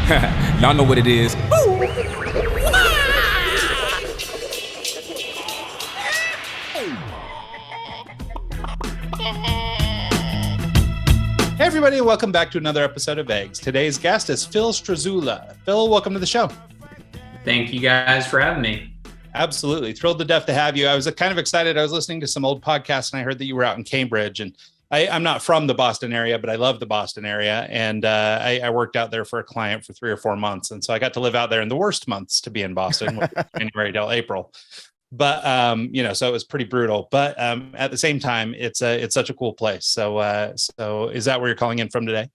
Y'all know what it is. Hey everybody, and welcome back to another episode of Eggs. Today's guest is Phil Strazzulla. Phil, welcome to the show. Thank you guys for having me. Absolutely. Thrilled to death to have you. I was kind of excited. I was listening to some old podcasts and I heard that you were out in Cambridge, and I'm not from the Boston area, but I love the Boston area. And I worked out there for a client for 3 or 4 months. And so I got to live out there in the worst months to be in Boston, January till April. But, so it was pretty brutal. But at the same time, it's such a cool place. So is that where you're calling in from today?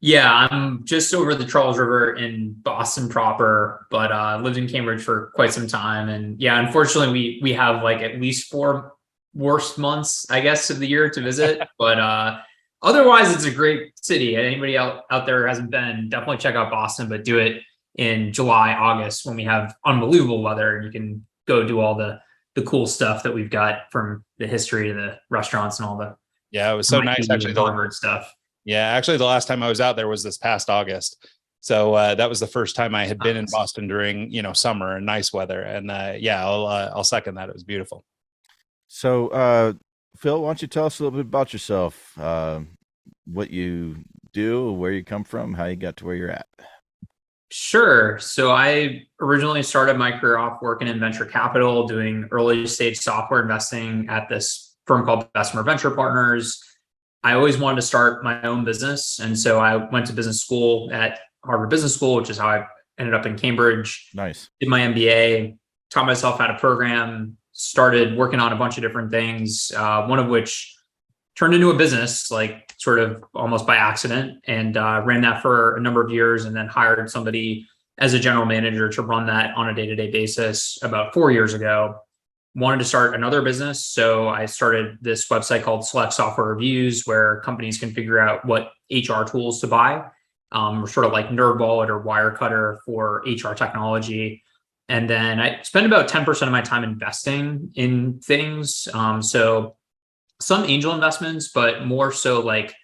Yeah, I'm just over the Charles River in Boston proper, but lived in Cambridge for quite some time. And yeah, unfortunately, we have like at least 4 worst months, I guess, of the year to visit. But otherwise, it's a great city. Anybody out there who hasn't been, definitely check out Boston, but do it in July, August when we have unbelievable weather and you can go do all the cool stuff that we've got, from the history to the restaurants and all the it was so nice actually. The Harvard stuff. Yeah, actually, the last time I was out there was this past August. So that was the first time I had been in Boston during, summer and nice weather. And I'll second that. It was beautiful. So, Phil, why don't you tell us a little bit about yourself, what you do, where you come from, how you got to where you're at? Sure. So I originally started my career off working in venture capital, doing early stage software investing at this firm called Bessemer Venture Partners. I always wanted to start my own business. And so I went to business school at Harvard Business School, which is how I ended up in Cambridge. Nice. Did my MBA, taught myself how to program, started working on a bunch of different things, one of which turned into a business, like sort of almost by accident, and ran that for a number of years, and then hired somebody as a general manager to run that on a day-to-day basis about 4 years ago. Wanted to start another business. So I started this website called SelectSoftware Reviews, where companies can figure out what HR tools to buy. We're sort of like NerdWallet or Wirecutter for HR technology. And then I spend about 10% of my time investing in things. So some angel investments, but more so like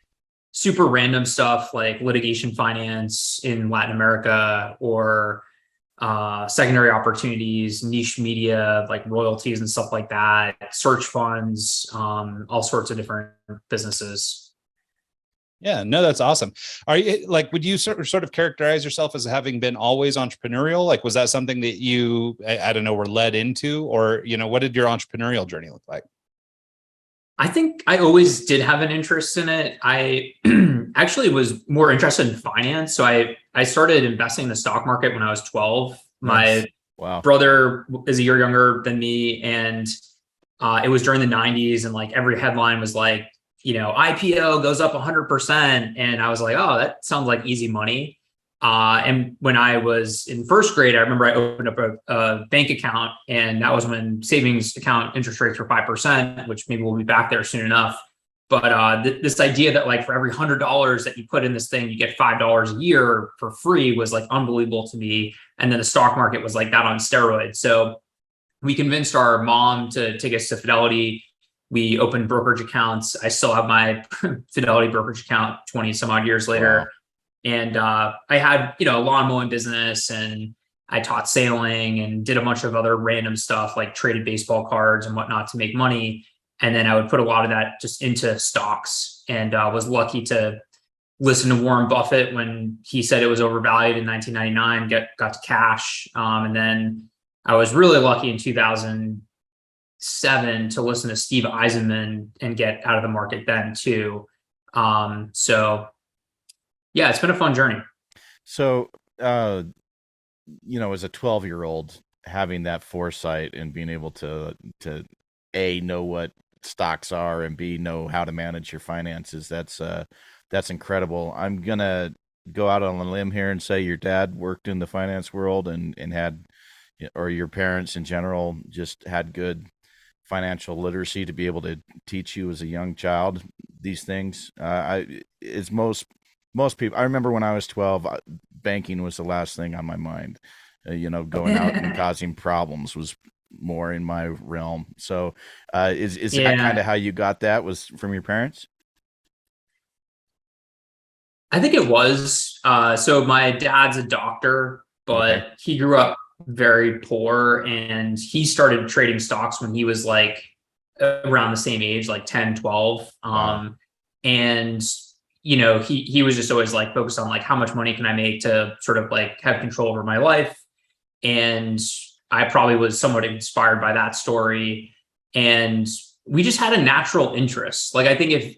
super random stuff like litigation finance in Latin America, or secondary opportunities, niche media, like royalties and stuff like that, search funds, all sorts of different businesses. Yeah, no, that's awesome. Are you would you sort of characterize yourself as having been always entrepreneurial? Like, was that something that you, I don't know, were led into, or, what did your entrepreneurial journey look like? I think I always did have an interest in it. I actually was more interested in finance. So I started investing in the stock market when I was 12. Nice. My brother is a year younger than me. And it was during the 90s. And like every headline was like, IPO goes up 100%. And I was like, oh, that sounds like easy money. And when I was in first grade, I remember I opened up a bank account, and that was when savings account interest rates were 5%, which maybe we'll be back there soon enough. But this idea that like for every $100 that you put in this thing, you get $5 a year for free was like unbelievable to me. And then the stock market was like that on steroids. So we convinced our mom to take us to Fidelity. We opened brokerage accounts. I still have my Fidelity brokerage account 20 some odd years later. Wow. And I had, a lawn mowing business, and I taught sailing and did a bunch of other random stuff like traded baseball cards and whatnot to make money. And then I would put a lot of that just into stocks, and was lucky to listen to Warren Buffett when he said it was overvalued in 1999, got to cash. And then I was really lucky in 2007 to listen to Steve Eisenman and get out of the market then too. So yeah, it's been a fun journey. So, as a 12-year-old, having that foresight and being able to A, know what stocks are, and B, know how to manage your finances, that's incredible. I'm going to go out on a limb here and say your dad worked in the finance world and had, or your parents in general just had good financial literacy to be able to teach you as a young child these things. It's most people. I remember when I was 12, banking was the last thing on my mind. Going out and causing problems was more in my realm. So, is that kind of how you got that? Was from your parents? I think it was. So my dad's a doctor, but he grew up very poor, and he started trading stocks when he was like around the same age, like 10, 12. Wow. And he was just always like focused on like how much money can I make to sort of like have control over my life. And I probably was somewhat inspired by that story. And we just had a natural interest. Like, I think if,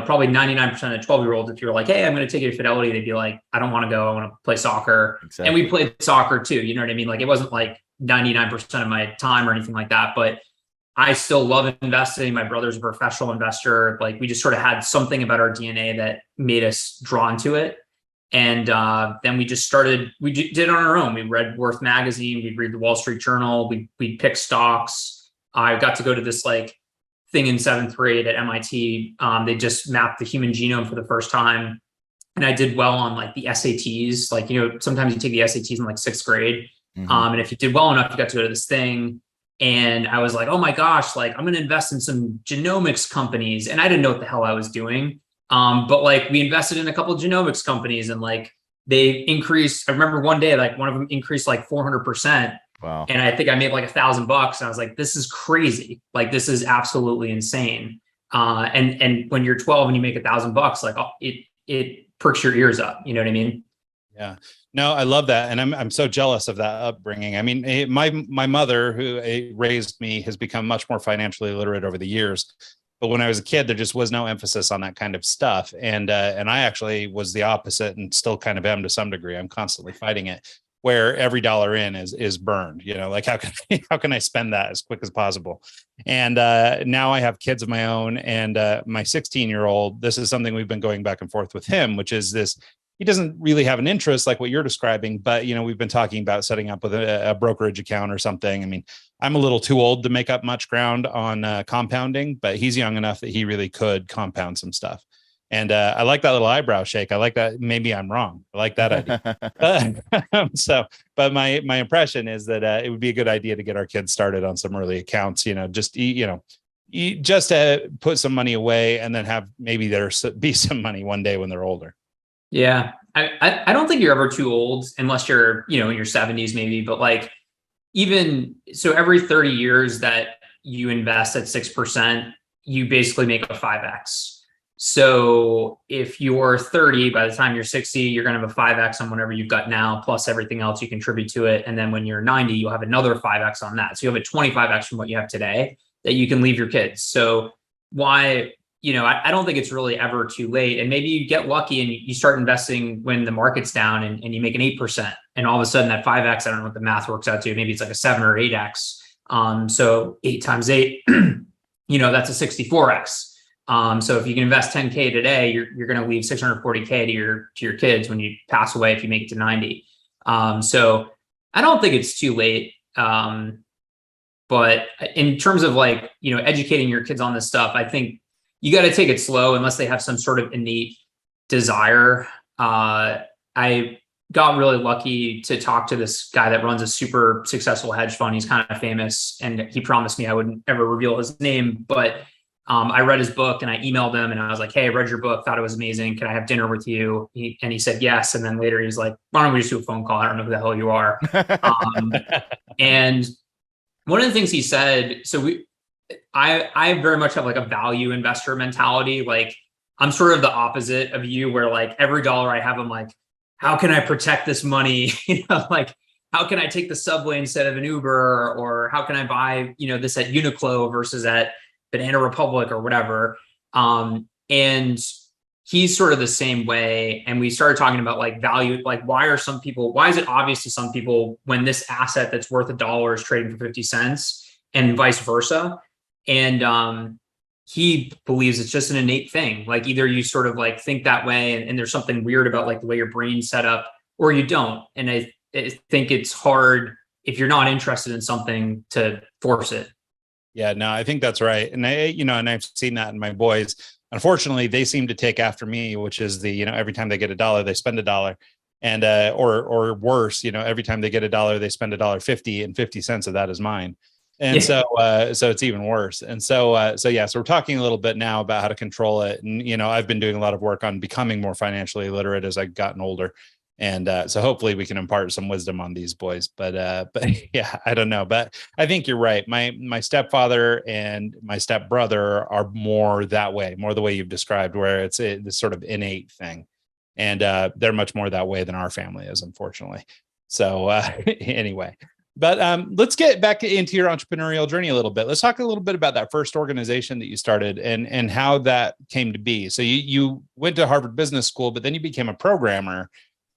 probably 99% of 12-year-olds, if you're like, hey, I'm going to take you to Fidelity, they'd be like, I don't want to go. I want to play soccer. Exactly. And we played soccer too. You know what I mean? Like, it wasn't like 99% of my time or anything like that, but I still love investing. My brother's a professional investor. Like, we just sort of had something about our DNA that made us drawn to it. And then we just started, did it on our own. We read Worth magazine. We'd read the Wall Street Journal. We'd pick stocks. I got to go to this like thing in 7th grade at MIT. They just mapped the human genome for the first time. And I did well on like the SATs. Like, sometimes you take the SATs in like 6th grade. And if you did well enough, you got to go to this thing. And I was like, oh my gosh, like, I'm going to invest in some genomics companies. And I didn't know what the hell I was doing. But like, we invested in a couple of genomics companies, and like they increased. I remember one day, like one of them increased like 400%. Wow. And I think I made like $1,000 bucks. And I was like, this is crazy. Like, this is absolutely insane. And when you're 12 and you make $1,000 bucks, like it perks your ears up. You know what I mean? Yeah, no, I love that. And I'm so jealous of that upbringing. I mean, my mother, who raised me, has become much more financially literate over the years. But when I was a kid, there just was no emphasis on that kind of stuff. And I actually was the opposite, and still kind of am to some degree. I'm constantly fighting it, where every dollar in is burned. Like, how can I spend that as quick as possible? And now I have kids of my own, and my 16-year-old, this is something we've been going back and forth with him, which is this. He doesn't really have an interest like what you're describing, but we've been talking about setting up with a brokerage account or something. I mean, I'm a little too old to make up much ground on compounding, but he's young enough that he really could compound some stuff. And I like that little eyebrow shake. I like that. Maybe I'm wrong. I like that idea. But my impression is that it would be a good idea to get our kids started on some early accounts. Just just to put some money away, and then have maybe there be some money one day when they're older. Yeah. I don't think you're ever too old, unless you're, in your 70s maybe, but like, even so, every 30 years that you invest at 6%, you basically make a 5x. So if you're 30, by the time you're 60, you're going to have a 5x on whatever you've got now, plus everything else you contribute to it. And then when you're 90, you'll have another 5x on that. So you have a 25x from what you have today that you can leave your kids. So why, I don't think it's really ever too late. And maybe you get lucky and you start investing when the market's down, and you make an 8%. And all of a sudden that 5x, I don't know what the math works out to. Maybe it's like a 7 or 8x. So 8 times 8, that's a 64x. So if you can invest 10K today, you're going to leave 640K to your kids when you pass away, if you make it to 90. So I don't think it's too late. But in terms of like, educating your kids on this stuff, I think you got to take it slow unless they have some sort of innate desire. I got really lucky to talk to this guy that runs a super successful hedge fund. He's kind of famous, and he promised me I wouldn't ever reveal his name, but I read his book and I emailed him and I was like, hey, I read your book, thought it was amazing. Can I have dinner with you? And he said yes. And then later he was like, why don't we just do a phone call? I don't know who the hell you are. And one of the things he said, I very much have like a value investor mentality. Like, I'm sort of the opposite of you, where like every dollar I have, I'm like, how can I protect this money? Like, how can I take the subway instead of an Uber? Or how can I buy, this at Uniqlo versus at Banana Republic or whatever. And he's sort of the same way. And we started talking about like value, like why is it obvious to some people when this asset that's worth $1 is trading for 50 cents and vice versa? And he believes it's just an innate thing. Like, either you sort of like think that way and there's something weird about like the way your brain's set up, or you don't. And I think it's hard, if you're not interested in something, to force it. Yeah, no, I think that's right. And and I've seen that in my boys. Unfortunately, they seem to take after me, which is every time they get $1, they spend $1. And, or worse, every time they get $1, they spend $1.50, and 50 cents of that is mine. And so it's even worse. And so we're talking a little bit now about how to control it. And, I've been doing a lot of work on becoming more financially literate as I've gotten older. And so hopefully we can impart some wisdom on these boys, but yeah, I don't know, but I think you're right. My stepfather and my stepbrother are more that way, more the way you've described, where it's this sort of innate thing. And they're much more that way than our family is, unfortunately. So anyway, but let's get back into your entrepreneurial journey a little bit. Let's talk a little bit about that first organization that you started and how that came to be. So you went to Harvard Business School, but then you became a programmer.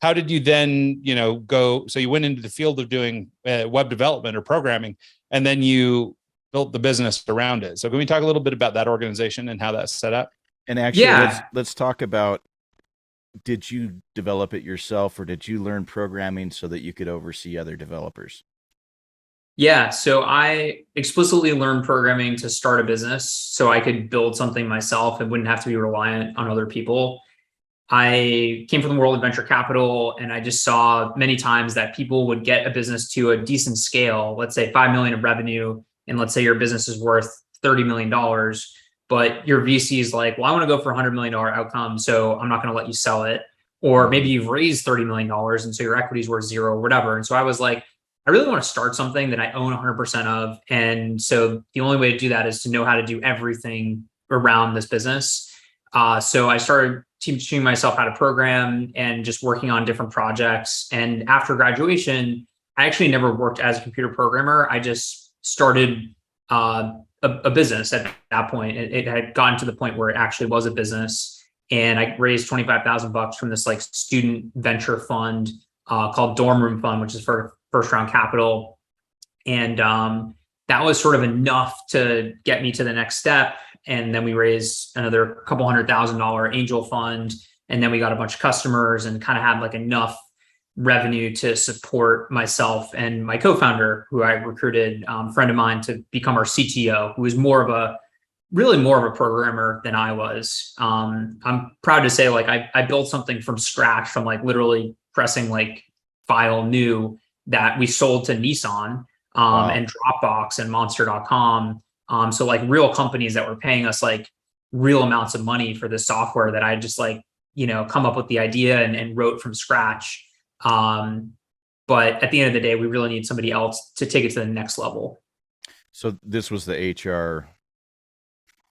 How did you then, go? So you went into the field of doing web development or programming, and then you built the business around it. So can we talk a little bit about that organization and how that's set up? And actually, let's talk about, did you develop it yourself, or did you learn programming so that you could oversee other developers? Yeah, so I explicitly learned programming to start a business so I could build something myself and wouldn't have to be reliant on other people. I came from the world of venture capital, and I just saw many times that people would get a business to a decent scale, let's say 5 million of revenue, and let's say your business is worth $30 million, but your VC is like, well, I want to go for $100 million outcome, so I'm not going to let you sell it. Or maybe you've raised $30 million, and so your equity is worth zero or whatever. And so I was like, I really want to start something that I own 100% of. And so the only way to do that is to know how to do everything around this business. So I started teaching myself how to program and just working on different projects. And after graduation, I actually never worked as a computer programmer. I just started a business at that point. It had gotten to the point where it actually was a business. And I raised $25,000 from this like student venture fund called Dorm Room Fund, which is for first round capital. And that was sort of enough to get me to the next step. And then we raised another couple $100,000 angel fund. And then we got a bunch of customers and kind of had like enough revenue to support myself and my co-founder, who I recruited, friend of mine, to become our CTO, who was more of a programmer than I was. I'm proud to say, like, I built something from scratch, from like literally pressing like file new, that we sold to Nissan and Dropbox and Monster.com. So like real companies that were paying us like real amounts of money for this software that I just like, come up with the idea and wrote from scratch. But at the end of the day, we really need somebody else to take it to the next level. So this was the HR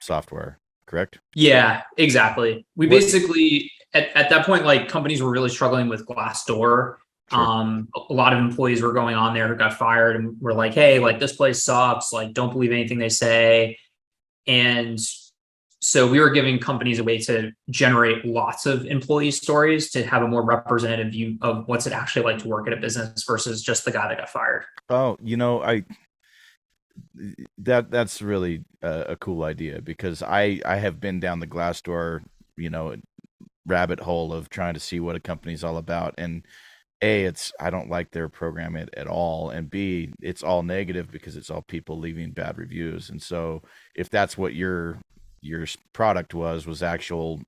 software, correct? Yeah, exactly. We basically, at that point, like companies were really struggling with Glassdoor. Sure. A lot of employees were going on there who got fired and were like, hey, like this place sucks. Like, don't believe anything they say. And so we were giving companies a way to generate lots of employee stories to have a more representative view of what's it actually like to work at a business versus just the guy that got fired. Oh, that's really a cool idea, because I have been down the Glassdoor, rabbit hole of trying to see what a company's all about. And A, I don't like their program at all. And B, it's all negative because it's all people leaving bad reviews. And so if that's what your product was actual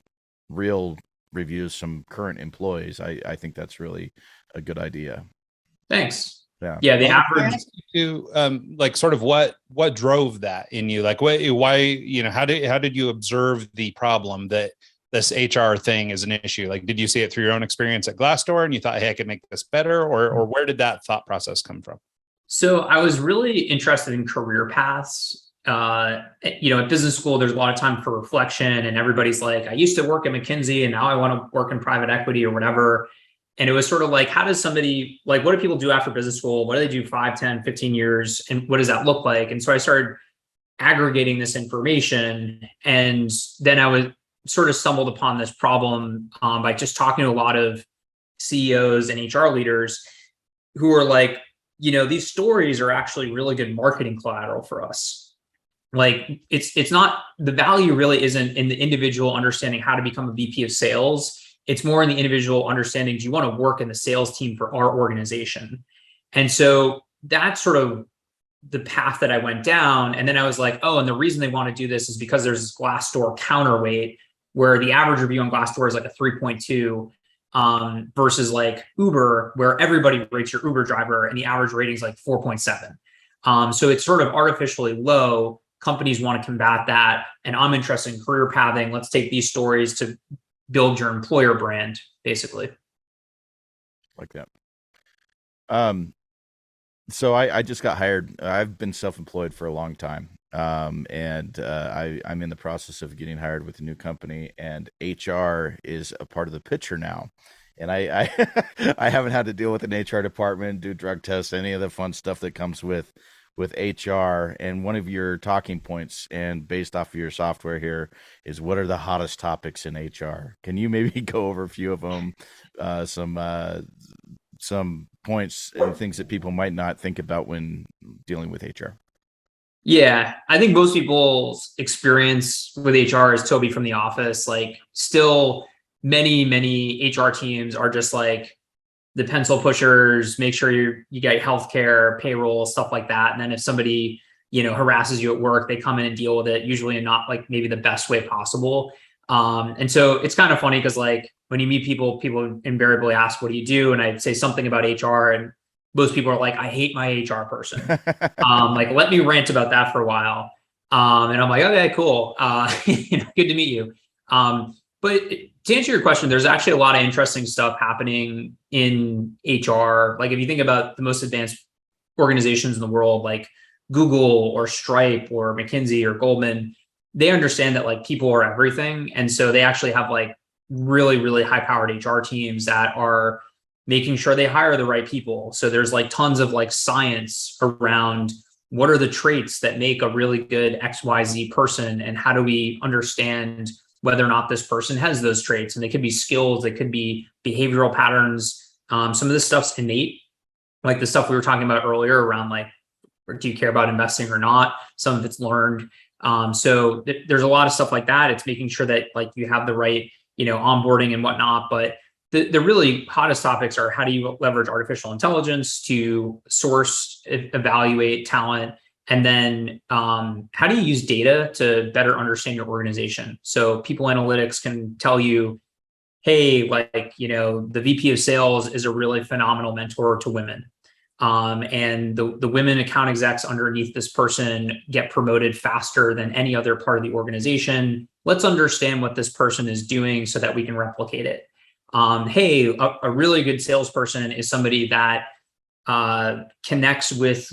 real reviews from current employees, I think that's really a good idea. Thanks. Yeah. The average to like sort of what drove that in you? Like why, how did you observe the problem that this HR thing is an issue? Like, did you see it through your own experience at Glassdoor and you thought, hey, I could make this better? Or where did that thought process come from? So I was really interested in career paths. At business school, there's a lot of time for reflection, and everybody's like, I used to work at McKinsey and now I want to work in private equity or whatever. And it was sort of like, how does somebody, like, what do people do after business school? What do they do 5, 10, 15 years? And what does that look like? And so I started aggregating this information. And then I was sort of stumbled upon this problem by just talking to a lot of CEOs and HR leaders who are like, these stories are actually really good marketing collateral for us. Like, it's not, the value really isn't in the individual understanding how to become a VP of sales. It's more in the individual understanding, do you want to work in the sales team for our organization? And so that's sort of the path that I went down. And then I was like, oh, and the reason they want to do this is because there's this Glassdoor counterweight where the average review on Glassdoor is like a 3.2 versus like Uber, where everybody rates your Uber driver and the average rating is like 4.7. So it's sort of artificially low. Companies want to combat that. And I'm interested in career pathing. Let's take these stories to build your employer brand, basically. Like that. So I just got hired. I've been self-employed for a long time. And I'm in the process of getting hired with a new company, and HR is a part of the picture now. And I I haven't had to deal with an HR department, do drug tests, any of the fun stuff that comes with HR. And one of your talking points, and based off of your software here, is what are the hottest topics in HR? Can you maybe go over a few of them, some points and things that people might not think about when dealing with HR? Yeah, I think most people's experience with HR is Toby from The Office. Like, still many HR teams are just like the pencil pushers, make sure you get healthcare, payroll, stuff like that. And then if somebody, harasses you at work, they come in and deal with it, usually in not like maybe the best way possible. And so it's kind of funny because like when you meet people invariably ask, what do you do? And I say something about HR, and most people are like, I hate my HR person. Like, let me rant about that for a while. And I'm like, okay, cool. Good to meet you. But to answer your question, there's actually a lot of interesting stuff happening in HR. Like, if you think about the most advanced organizations in the world, like Google or Stripe or McKinsey or Goldman, they understand that like people are everything. And so they actually have like really, really high powered HR teams that are making sure they hire the right people. So there's like tons of like science around what are the traits that make a really good XYZ person, and how do we understand whether or not this person has those traits. And they could be skills, they could be behavioral patterns. Some of this stuff's innate, like the stuff we were talking about earlier around like, do you care about investing or not? Some of it's learned. So there's a lot of stuff like that. It's making sure that like you have the right, onboarding and whatnot. But the really hottest topics are, how do you leverage artificial intelligence to source, evaluate talent? And then how do you use data to better understand your organization? So people analytics can tell you, hey, like, the VP of sales is a really phenomenal mentor to women. And the women account execs underneath this person get promoted faster than any other part of the organization. Let's understand what this person is doing so that we can replicate it. Hey, a really good salesperson is somebody that connects with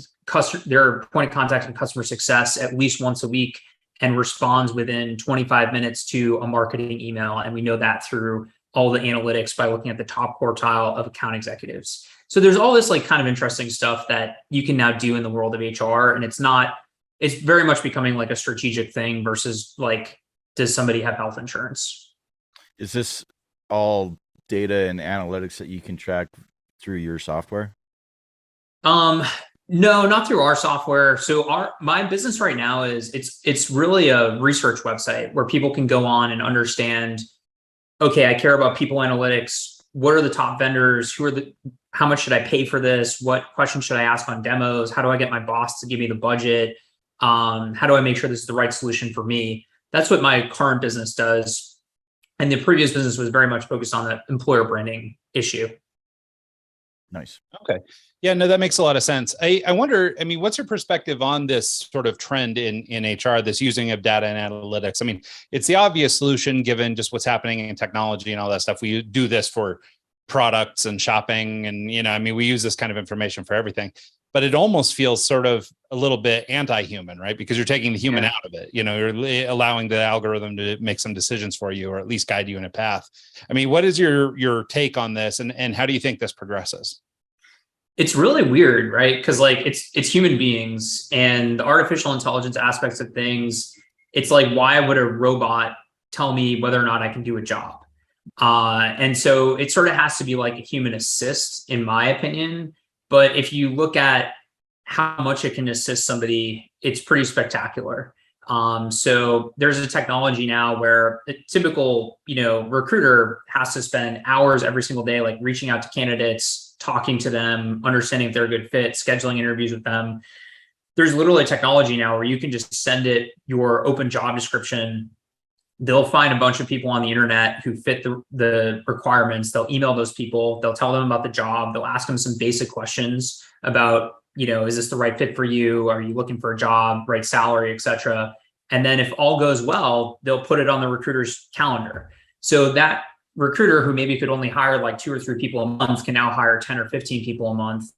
their point of contact in customer success at least once a week and responds within 25 minutes to a marketing email. And we know that through all the analytics by looking at the top quartile of account executives. So there's all this like kind of interesting stuff that you can now do in the world of HR. And it's very much becoming like a strategic thing versus like, does somebody have health insurance? Is this all data and analytics that you can track through your software? No, not through our software. So my business right now is it's really a research website where people can go on and understand, okay, I care about people analytics. What are the top vendors? How much should I pay for this? What questions should I ask on demos? How do I get my boss to give me the budget? How do I make sure this is the right solution for me? That's what my current business does. And the previous business was very much focused on the employer branding issue. Nice. Okay. Yeah, no, that makes a lot of sense. I wonder, what's your perspective on this sort of trend in HR, this using of data and analytics? It's the obvious solution given just what's happening in technology and all that stuff. We do this for products and shopping and, we use this kind of information for everything, but it almost feels sort of a little bit anti-human, right? Because you're taking the human out of it. You're allowing the algorithm to make some decisions for you, or at least guide you in a path. What is your take on this, and how do you think this progresses? It's really weird, right? Because like it's human beings, and the artificial intelligence aspects of things. It's like, why would a robot tell me whether or not I can do a job? And so it sort of has to be like a human assist, in my opinion. But if you look at how much it can assist somebody, it's pretty spectacular. So there's a technology now where a typical, recruiter has to spend hours every single day, like reaching out to candidates, talking to them, understanding if they're a good fit, scheduling interviews with them. There's literally a technology now where you can just send it your open job description. They'll find a bunch of people on the internet who fit the requirements. They'll email those people. They'll tell them about the job. They'll ask them some basic questions about is this the right fit for you? Are you looking for a job, right salary, et cetera? And then if all goes well, they'll put it on the recruiter's calendar. So that recruiter who maybe could only hire like 2 or 3 people a month can now hire 10 or 15 people a month.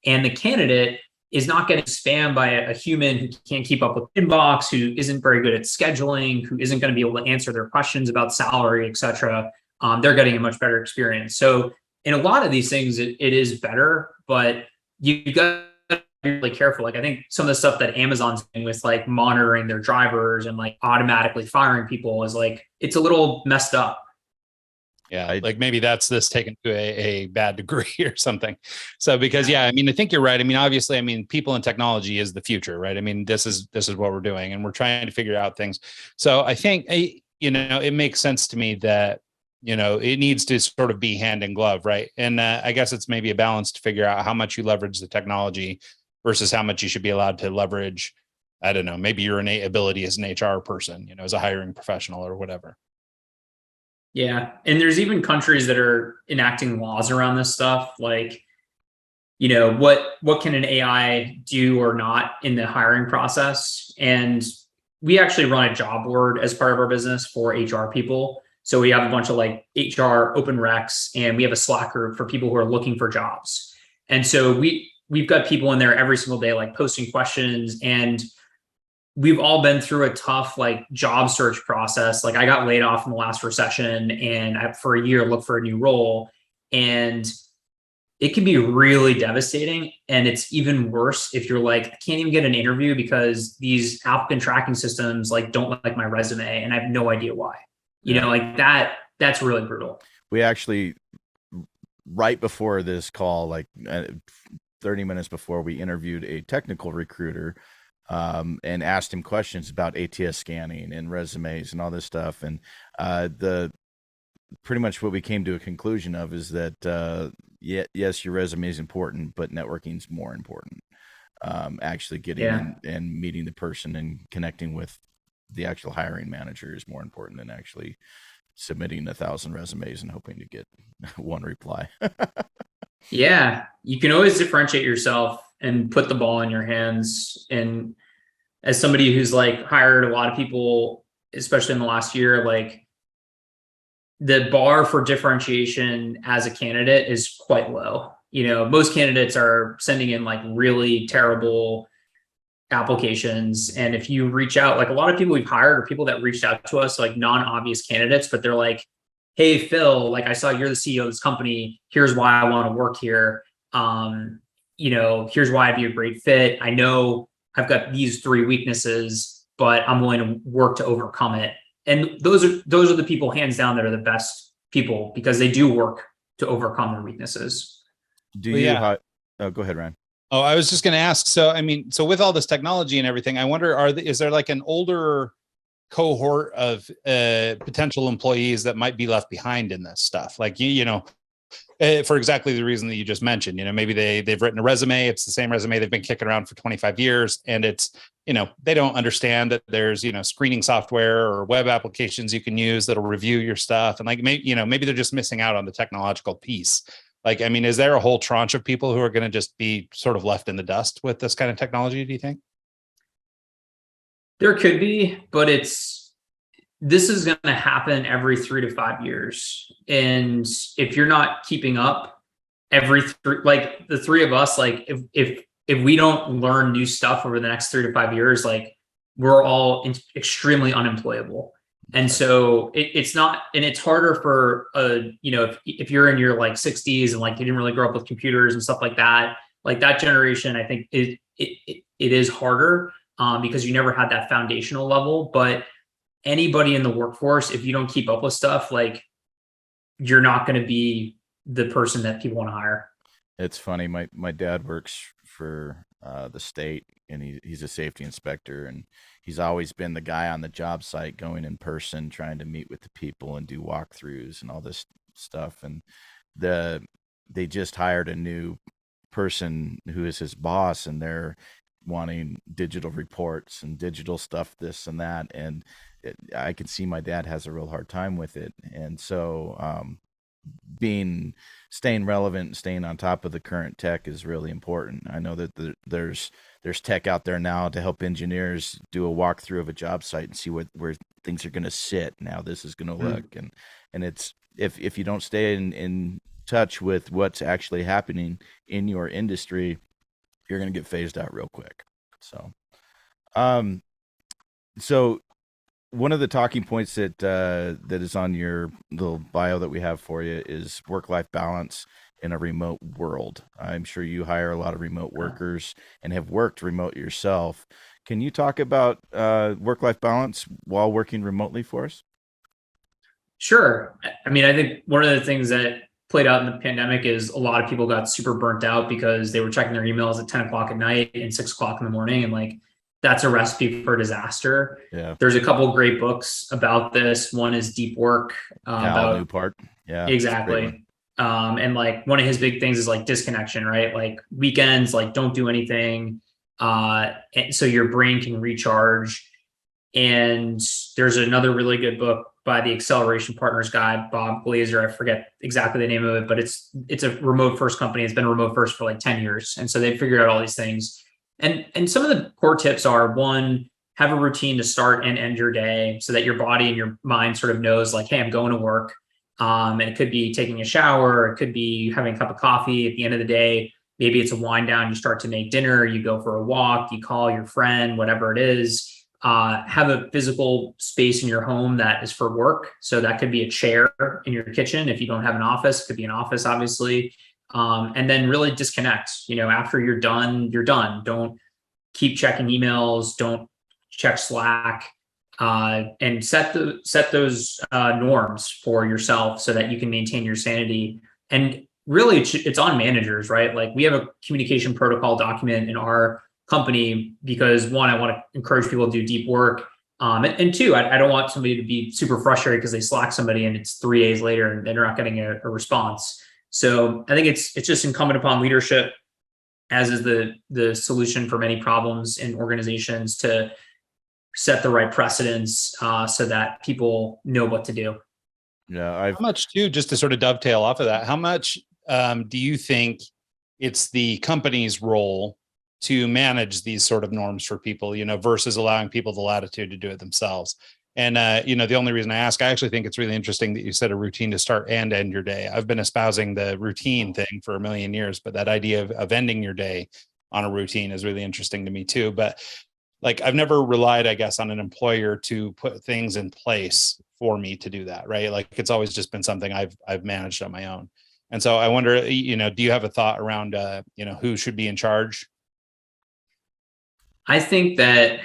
And the candidate is not getting spammed by a human who can't keep up with inbox, who isn't very good at scheduling, who isn't going to be able to answer their questions about salary, et cetera. They're getting a much better experience. So in a lot of these things, it is better, but you got to be really careful. Like I think some of the stuff that Amazon's doing with like monitoring their drivers and like automatically firing people is like, it's a little messed up. Yeah, like maybe that's this taken to a bad degree or something. So because I mean, I think you're right. I mean, obviously, I mean, people and technology is the future, right? I mean, this is what we're doing, and we're trying to figure out things. So I think it makes sense to me that it needs to sort of be hand in glove, right? And I guess it's maybe a balance to figure out how much you leverage the technology versus how much you should be allowed to leverage. I don't know, maybe your innate ability as an HR person, as a hiring professional or whatever. Yeah. And there's even countries that are enacting laws around this stuff. Like, what can an AI do or not in the hiring process? And we actually run a job board as part of our business for HR people. So we have a bunch of like HR open recs, and we have a Slack group for people who are looking for jobs. And so we've got people in there every single day, like posting questions, and we've all been through a tough like job search process. Like I got laid off in the last recession, and for a year looked for a new role, and it can be really devastating. And it's even worse if you're like, I can't even get an interview because these applicant tracking systems like don't like my resume, and I have no idea why. Like that's really brutal. We actually, right before this call, like 30 minutes before, we interviewed a technical recruiter and asked him questions about ATS scanning and resumes and all this stuff. And pretty much what we came to a conclusion of is that, yes, your resume is important, but networking is more important. Actually getting in and meeting the person and connecting with the actual hiring manager is more important than actually submitting 1,000 resumes and hoping to get one reply. Yeah, you can always differentiate yourself and put the ball in your hands. And as somebody who's like hired a lot of people, especially in the last year, like the bar for differentiation as a candidate is quite low. Most candidates are sending in like really terrible applications. And if you reach out, like a lot of people we've hired are people that reached out to us, like non-obvious candidates, but they're like, hey, Phil, like I saw you're the CEO of this company. Here's why I want to work here. Here's why I'd be a great fit. I know I've got these 3 weaknesses, but I'm willing to work to overcome it. And those are the people hands down that are the best people because they do work to overcome their weaknesses. Go ahead, Ryan. Oh, I was just going to ask. So, I mean, with all this technology and everything, I wonder, is there like an older cohort of potential employees that might be left behind in this stuff? Like, for exactly the reason that you just mentioned, maybe they've written a resume. It's the same resume they've been kicking around for 25 years. And it's, they don't understand that there's, screening software or web applications you can use that'll review your stuff. And like, maybe they're just missing out on the technological piece. Like, I mean, is there a whole tranche of people who are going to just be sort of left in the dust with this kind of technology, do you think? There could be, but this is going to happen every 3 to 5 years. And if you're not keeping up like the 3 of us, like if we don't learn new stuff over the next 3 to 5 years, like we're all extremely unemployable. And so it's not, and it's harder for if you're in your like 60s and like you didn't really grow up with computers and stuff like that generation, I think it is harder because you never had that foundational level. But anybody in the workforce, if you don't keep up with stuff, like you're not going to be the person that people want to hire. It's funny. My dad works for the state, and he's a safety inspector, and he's always been the guy on the job site going in person, trying to meet with the people and do walkthroughs and all this stuff. And they just hired a new person who is his boss, and they're wanting digital reports and digital stuff, this and that. And I can see my dad has a real hard time with it. And so staying relevant, staying on top of the current tech is really important. I know that there's tech out there now to help engineers do a walkthrough of a job site and see where things are going to sit, and how this is going to look. And it's, if you don't stay in touch with what's actually happening in your industry, you're going to get phased out real quick. So, so one of the talking points that is on your little bio that we have for you is work-life balance in a remote world. I'm sure you hire a lot of remote workers and have worked remote yourself. Can you talk about work-life balance while working remotely for us? Sure. I mean, I think one of the things that played out in the pandemic is a lot of people got super burnt out because they were checking their emails at 10 o'clock at night and 6 o'clock in the morning. And like, that's a recipe for disaster. Yeah. There's a couple of great books about this. One is Deep Work. About Newport. Yeah. Exactly. And like one of his big things is like disconnection, right? Like weekends, like don't do anything. So your brain can recharge. And there's another really good book by the Acceleration Partners guy, Bob Glazer. I forget exactly the name of it, but it's a remote first company. It's been remote first for like 10 years. And so they figured out all these things. And some of the core tips are, one, have a routine to start and end your day so that your body and your mind sort of knows like, hey, I'm going to work. And it could be taking a shower. It could be having a cup of coffee at the end of the day. Maybe it's a wind down. You start to make dinner. You go for a walk. You call your friend, whatever it is. Have a physical space in your home that is for work. So that could be a chair in your kitchen. If you don't have an office, it could be an office, obviously. And then really disconnect. After you're done, you're done. Don't keep checking emails. Don't check Slack. And set those norms for yourself so that you can maintain your sanity. And really, it's on managers, right? Like we have a communication protocol document in our company because, one, I want to encourage people to do deep work. And two, I don't want somebody to be super frustrated because they Slack somebody and it's 3 days later and they're not getting a response. So I think it's just incumbent upon leadership, as is the solution for many problems in organizations, to set the right precedents so that people know what to do. Yeah. How much too, just to sort of dovetail off of that, how much do you think it's the company's role to manage these sort of norms for people, versus allowing people the latitude to do it themselves? And, the only reason I ask, I actually think it's really interesting that you said a routine to start and end your day. I've been espousing the routine thing for a million years, but that idea of ending your day on a routine is really interesting to me too. But like, I've never relied, I guess, on an employer to put things in place for me to do that, right? Like it's always just been something I've managed on my own. And so I wonder, do you have a thought around, who should be in charge? I think that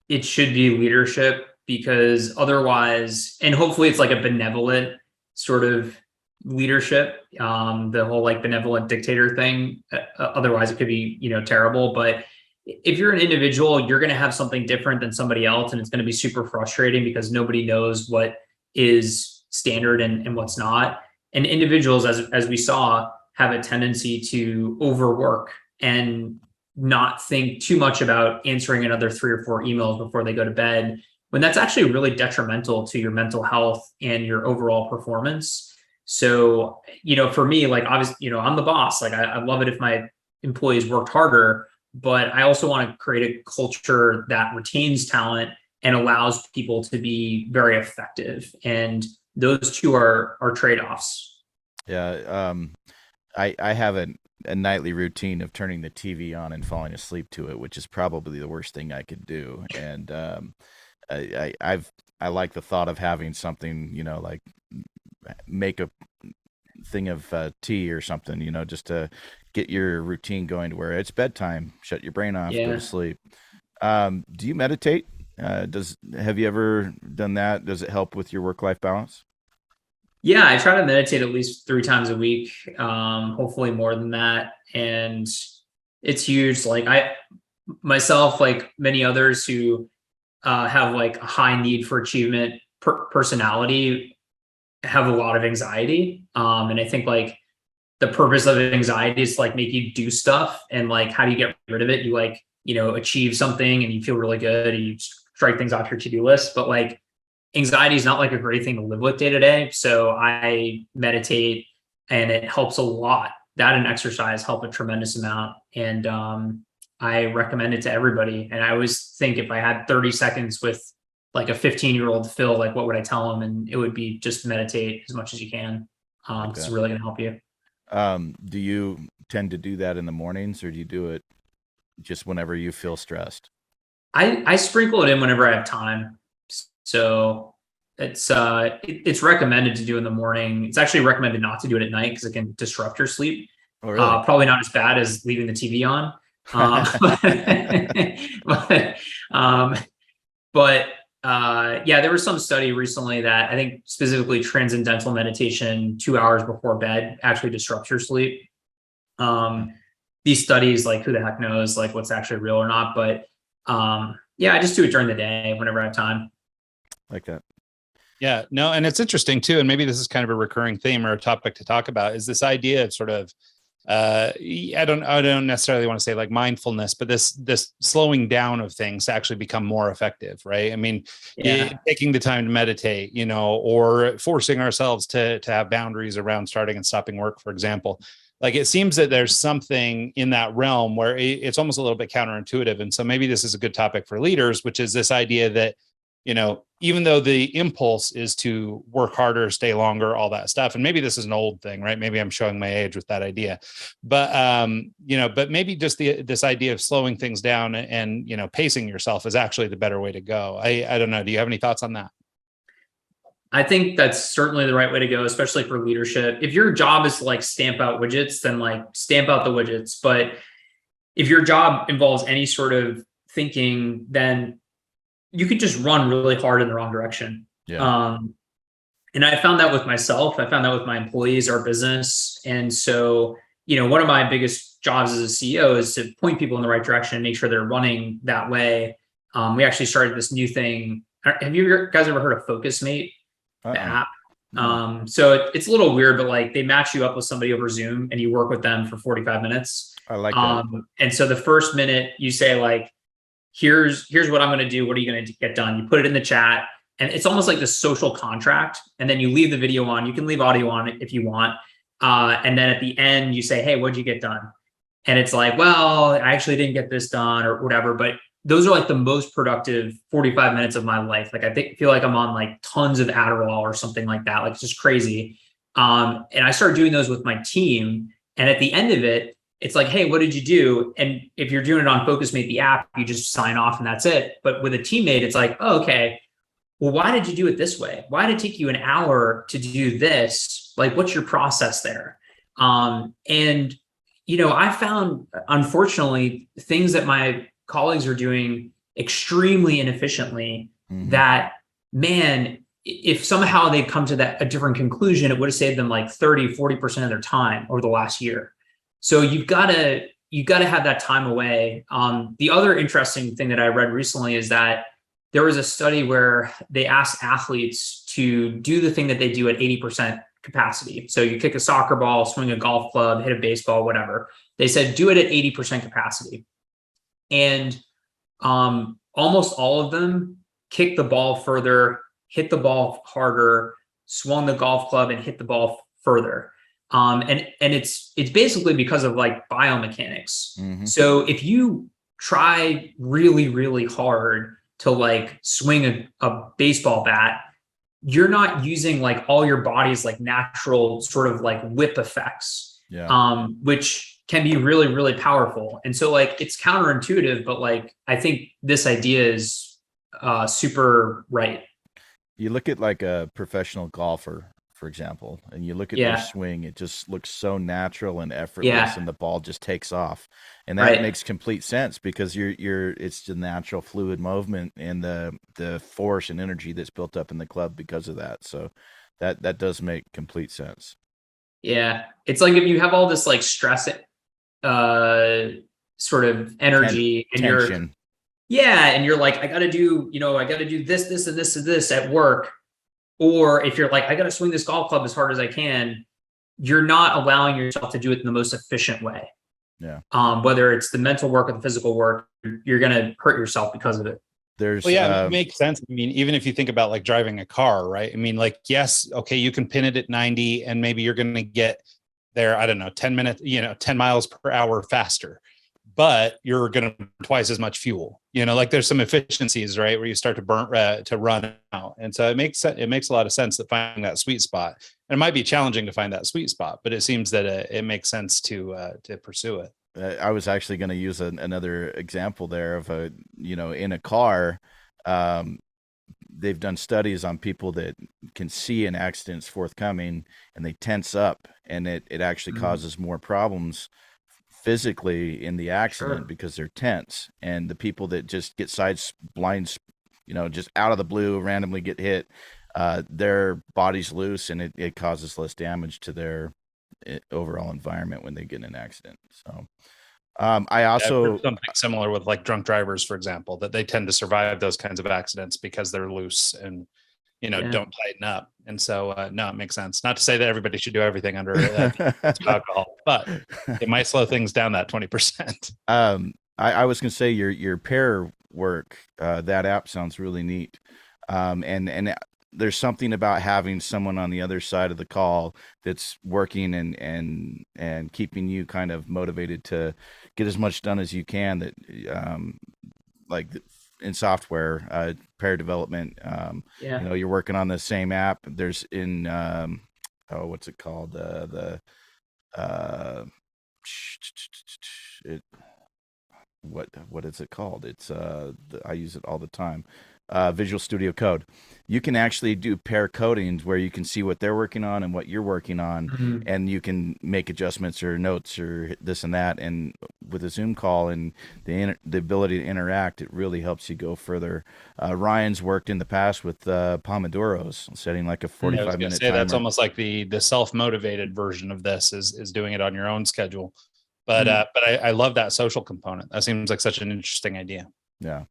it should be leadership, because otherwise, and hopefully it's like a benevolent sort of leadership, the whole like benevolent dictator thing. Otherwise it could be, terrible. But if you're an individual, you're going to have something different than somebody else. And it's going to be super frustrating because nobody knows what is standard and what's not. And individuals, as we saw, have a tendency to overwork and not think too much about answering another 3 or 4 emails before they go to bed, when that's actually really detrimental to your mental health and your overall performance. So, for me, like obviously, I'm the boss. Like I love it if my employees worked harder, but I also want to create a culture that retains talent and allows people to be very effective. And those two are trade-offs. Yeah. I have a nightly routine of turning the TV on and falling asleep to it, which is probably the worst thing I could do. And I like the thought of having something, like make a thing of tea or something, just to get your routine going to where it's bedtime, shut your brain off, go to sleep. Do you meditate? Have you ever done that? Does it help with your work-life balance? Yeah, I try to meditate at least 3 times a week, hopefully more than that. And it's huge. Like myself, like many others who have like a high need for achievement personality, have a lot of anxiety. And I think like the purpose of anxiety is to like make you do stuff. And like, how do you get rid of it? You like, achieve something and you feel really good and you strike things off your to-do list. But like, anxiety is not like a great thing to live with day to day. So I meditate, and it helps a lot. That and exercise help a tremendous amount. And I recommend it to everybody. And I always think if I had 30 seconds with like a 15-year-old Phil, like what would I tell him? And it would be just meditate as much as you can. It's really going to help you. Do you tend to do that in the mornings, or do you do it just whenever you feel stressed? I sprinkle it in whenever I have time. So it's recommended to do in the morning. It's actually recommended not to do it at night because it can disrupt your sleep. Oh, really? Probably not as bad as leaving the TV on. Yeah, there was some study recently that I think specifically transcendental meditation 2 hours before bed actually disrupts your sleep. These studies, like who the heck knows like what's actually real or not, but yeah, I just do it during the day whenever I have time. Like that. Yeah, no, and it's interesting too, and maybe this is kind of a recurring theme or a topic to talk about, is this idea of sort of I don't necessarily want to say like mindfulness, but this slowing down of things to actually become more effective, right? I mean, taking the time to meditate, you know, or forcing ourselves to have boundaries around starting and stopping work, for example. Like it seems that there's something in that realm where it's almost a little bit counterintuitive. And so maybe this is a good topic for leaders, which is this idea that, you know, even though the impulse is to work harder, stay longer, all that stuff. And maybe this is an old thing, right? Maybe I'm showing my age with that idea, but, you know, but maybe just this idea of slowing things down and, you know, pacing yourself is actually the better way to go. I don't know. Do you have any thoughts on that? I think that's certainly the right way to go, especially for leadership. If your job is to like stamp out widgets, then like stamp out the widgets. But if your job involves any sort of thinking, then you could just run really hard in the wrong direction. Yeah. And I found that with myself. I found that with my employees, our business. And so, you know, one of my biggest jobs as a CEO is to point people in the right direction and make sure they're running that way. We actually started this new thing. Have you guys ever heard of FocusMate, the app? So it's a little weird, but like they match you up with somebody over Zoom and you work with them for 45 minutes. I like that. And so the first minute you say like, here's what I'm going to do. What are you going to get done? You put it in the chat, and it's almost like this social contract. And then you leave the video on. You can leave audio on if you want. And then at the end, you say, hey, what'd you get done? And it's like, well, I actually didn't get this done or whatever. But those are like the most productive 45 minutes of my life. Like I feel like I'm on like tons of Adderall or something like that. Like it's just crazy. And I started doing those with my team. And at the end of it, it's like, hey, what did you do? And if you're doing it on FocusMate, the app, you just sign off and that's it. But with a teammate, it's like, oh, okay, well, why did you do it this way? Why did it take you an hour to do this? Like, what's your process there? And, you know, I found, unfortunately, things that my colleagues are doing extremely inefficiently that, man, if somehow they'd come to a different conclusion, it would have saved them like 30, 40% of their time over the last year. So you've got to have that time away. The other interesting thing that I read recently is that there was a study where they asked athletes to do the thing that they do at 80% capacity. So you kick a soccer ball, swing a golf club, hit a baseball, whatever. They said, do it at 80% capacity. And almost all of them kicked the ball further, hit the ball harder, swung the golf club and hit the ball further. And it's basically because of like biomechanics. So if you try really, really hard to like swing a baseball bat, you're not using like all your body's like natural sort of like whip effects, which can be really, really powerful. And so like it's counterintuitive, but like I think this idea is super right. You look at like a professional golfer, for example, and you look at their swing, it just looks so natural and effortless, and the ball just takes off. And that makes complete sense because it's the natural fluid movement and the force and energy that's built up in the club because of that. So that does make complete sense. Yeah. It's like if you have all this like stress sort of energy and tension. And you're like, I gotta do this and this at work. Or if you're like, I got to swing this golf club as hard as I can, you're not allowing yourself to do it in the most efficient way. Yeah. Whether it's the mental work or the physical work, you're going to hurt yourself because of it. There's Well, yeah, it makes sense. I mean, even if you think about like driving a car, right? I mean, like, yes, okay, you can pin it at 90 and maybe you're going to get there, I don't know, 10 minutes, 10 miles per hour faster, but you're going to burn twice as much fuel. Like there's some efficiencies, right, where you start to run out. And so it makes a lot of sense that finding that sweet spot. And it might be challenging to find that sweet spot, but it seems that it makes sense to pursue it. I was actually going to use another example there of in a car, they've done studies on people that can see an accident's forthcoming and they tense up, and it actually causes more problems physically in the accident because they're tense. And the people that just get blinds, just out of the blue, randomly get hit, their body's loose, and it causes less damage to their overall environment when they get in an accident. So I also something similar with like drunk drivers, for example, that they tend to survive those kinds of accidents because they're loose and don't tighten up. And so no, it makes sense. Not to say that everybody should do everything under alcohol, but it might slow things down that 20%. I was going to say your pair work, that app sounds really neat. And there's something about having someone on the other side of the call that's working and keeping you kind of motivated to get as much done as you can, that like in software, pair development, you're working on the same app. There's what's it called? What is it called? It's I use it all the time. Visual Studio Code. You can actually do pair codings where you can see what they're working on and what you're working on, and you can make adjustments or notes or this and that. And with a Zoom call and the ability to interact, it really helps you go further. Ryan's worked in the past with Pomodoros, setting like a 45-minute timer. That's almost like the self-motivated version of this is doing it on your own schedule. But I love that social component. That seems like such an interesting idea. Yeah.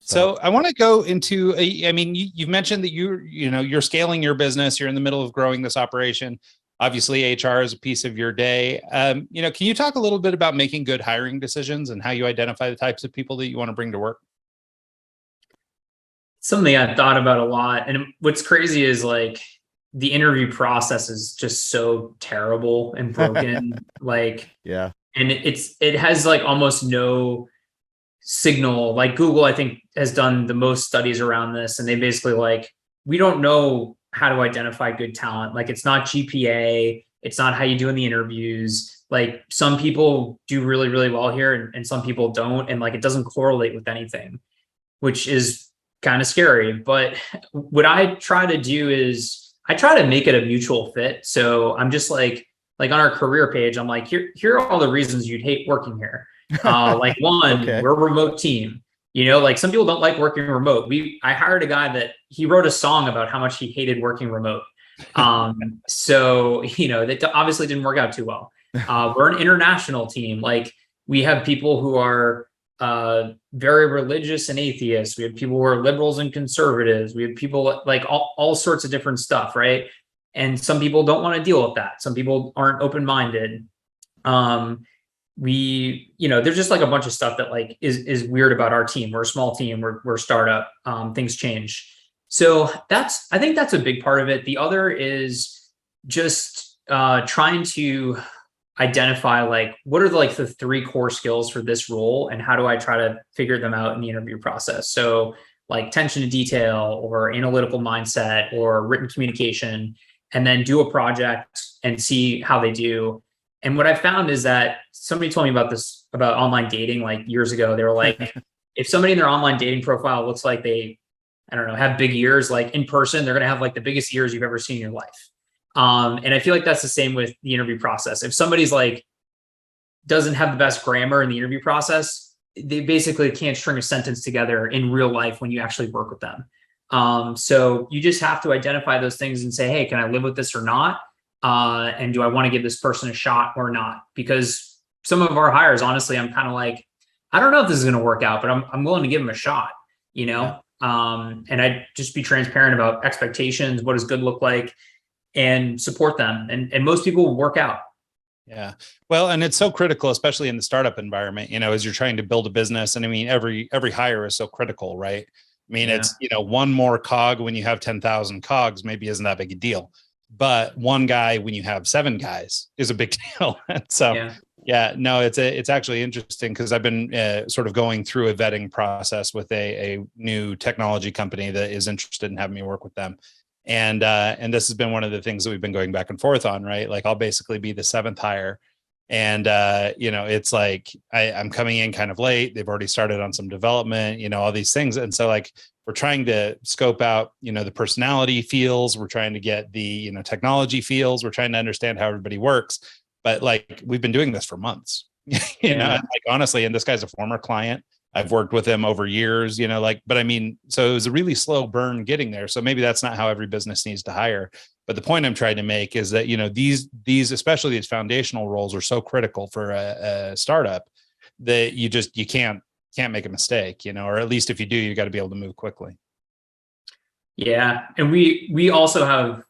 So I want to go into, you've mentioned that you're scaling your business. You're in the middle of growing this operation. Obviously, HR is a piece of your day. Can you talk a little bit about making good hiring decisions and how you identify the types of people that you want to bring to work? Something I've thought about a lot. And what's crazy is like the interview process is just so terrible and broken. Yeah. And it has like almost no signal. Like Google, I think, has done the most studies around this, and they basically we don't know how to identify good talent. Like it's not GPA, it's not how you do in the interviews. Like some people do really, really well here and some people don't. And like it doesn't correlate with anything, which is kind of scary. But what I try to do is I try to make it a mutual fit. So I'm just like on our career page, I'm like, here are all the reasons you'd hate working here. One, we're a remote team. Like some people don't like working remote. I hired a guy that he wrote a song about how much he hated working remote. So, that obviously didn't work out too well. We're an international team. Like we have people who are very religious and atheists. We have people who are liberals and conservatives. We have people like all sorts of different stuff, right? And some people don't want to deal with that. Some people aren't open-minded. There's just like a bunch of stuff that like is weird about our team. We're a small team. We're a startup. Things change. So I think that's a big part of it. The other is just trying to identify like what are the 3 core skills for this role, and how do I try to figure them out in the interview process. So like attention to detail or analytical mindset or written communication, and then do a project and see how they do. And what I found is that somebody told me about this, about online dating like years ago. They were like, if somebody in their online dating profile looks like they, I don't know, have big ears, like in person, they're going to have like the biggest ears you've ever seen in your life. And I feel like that's the same with the interview process. If somebody's like, doesn't have the best grammar in the interview process, they basically can't string a sentence together in real life when you actually work with them. So you just have to identify those things and say, hey, can I live with this or not? And do I want to give this person a shot or not? Because some of our hires, honestly, I'm kind of like, I don't know if this is going to work out, but I'm willing to give them a shot, Yeah. And I just be transparent about expectations. What does good look like, and support them. And most people will work out. Yeah. Well, and it's so critical, especially in the startup environment, as you're trying to build a business. And I mean, every hire is so critical, right? I mean, it's, one more cog when you have 10,000 cogs, maybe isn't that big a deal. But one guy when you have 7 guys is a big deal. So, yeah, no, it's actually interesting because I've been sort of going through a vetting process with a new technology company that is interested in having me work with them. And this has been one of the things that we've been going back and forth on, right? Like I'll basically be the 7th hire. And, it's like, I'm coming in kind of late. They've already started on some development, all these things. And so like, we're trying to scope out, the personality feels, we're trying to get the, technology feels, we're trying to understand how everybody works. But like, we've been doing this for months, like honestly, and this guy's a former client. I've worked with him over years, but I mean, so it was a really slow burn getting there. So maybe that's not how every business needs to hire. But the point I'm trying to make is that, these, especially these foundational roles are so critical for a startup that you can't make a mistake, or at least if you do, you got to be able to move quickly. Yeah. And we also have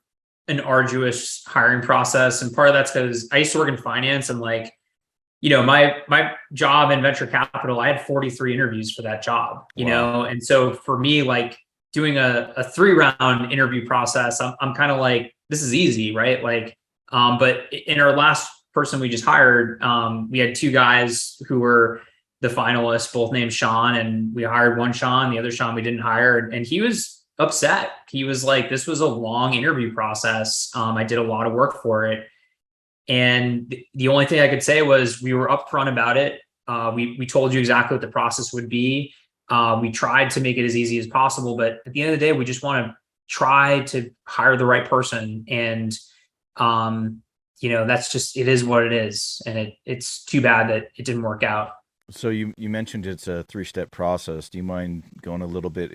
an arduous hiring process. And part of that's because I used to work in finance and like, my job in venture capital, I had 43 interviews for that job, you know? And so for me, like doing a 3-round interview process, I'm kind of like, this is easy, right? Like, but in our last person we just hired, we had 2 guys who were the finalists, both named Sean, and we hired one Sean, the other Sean we didn't hire. And he was upset. He was like, this was a long interview process. I did a lot of work for it. And the only thing I could say was we were upfront about it. We told you exactly what the process would be. We tried to make it as easy as possible, but at the end of the day, we just want to try to hire the right person. And, that's just, it is what it is. And it's too bad that it didn't work out. So you mentioned it's a 3-step process. Do you mind going a little bit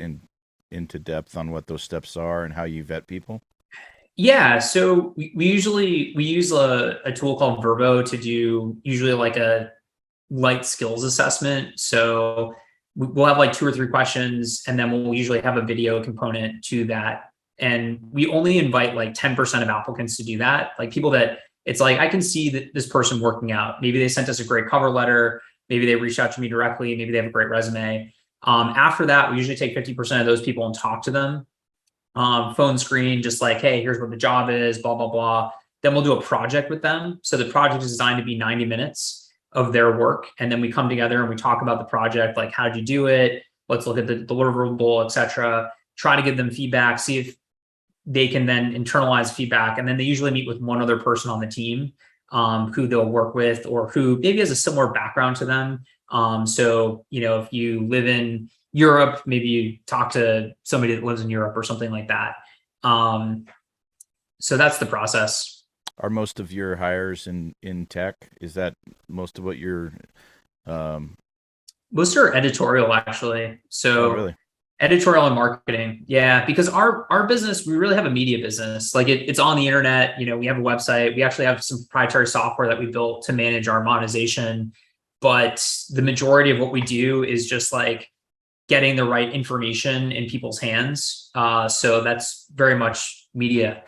into depth on what those steps are and how you vet people? Yeah, so we use a tool called Verbo to do usually like a light skills assessment. So we'll have like 2 or 3 questions, and then we'll usually have a video component to that. And we only invite like 10% of applicants to do that. Like people that it's like, I can see that this person working out. Maybe they sent us a great cover letter. Maybe they reached out to me directly. Maybe they have a great resume. After that, we usually take 50% of those people and talk to them. Phone screen, just like, hey, here's what the job is, blah, blah, blah. Then we'll do a project with them. So the project is designed to be 90 minutes of their work. And then we come together and we talk about the project, like, how did you do it? Let's look at the deliverable, et cetera. Try to give them feedback, see if they can then internalize feedback. And then they usually meet with one other person on the team who they'll work with or who maybe has a similar background to them. So, if you live in Europe, maybe you talk to somebody that lives in Europe or something like that. So that's the process. Are most of your hires in tech? Is that most of what you're? Most are editorial, actually. So really? Editorial and marketing. Yeah, because our business, we really have a media business. Like it's on the internet. We have a website. We actually have some proprietary software that we built to manage our monetization. But the majority of what we do is just like getting the right information in people's hands. So that's very much media.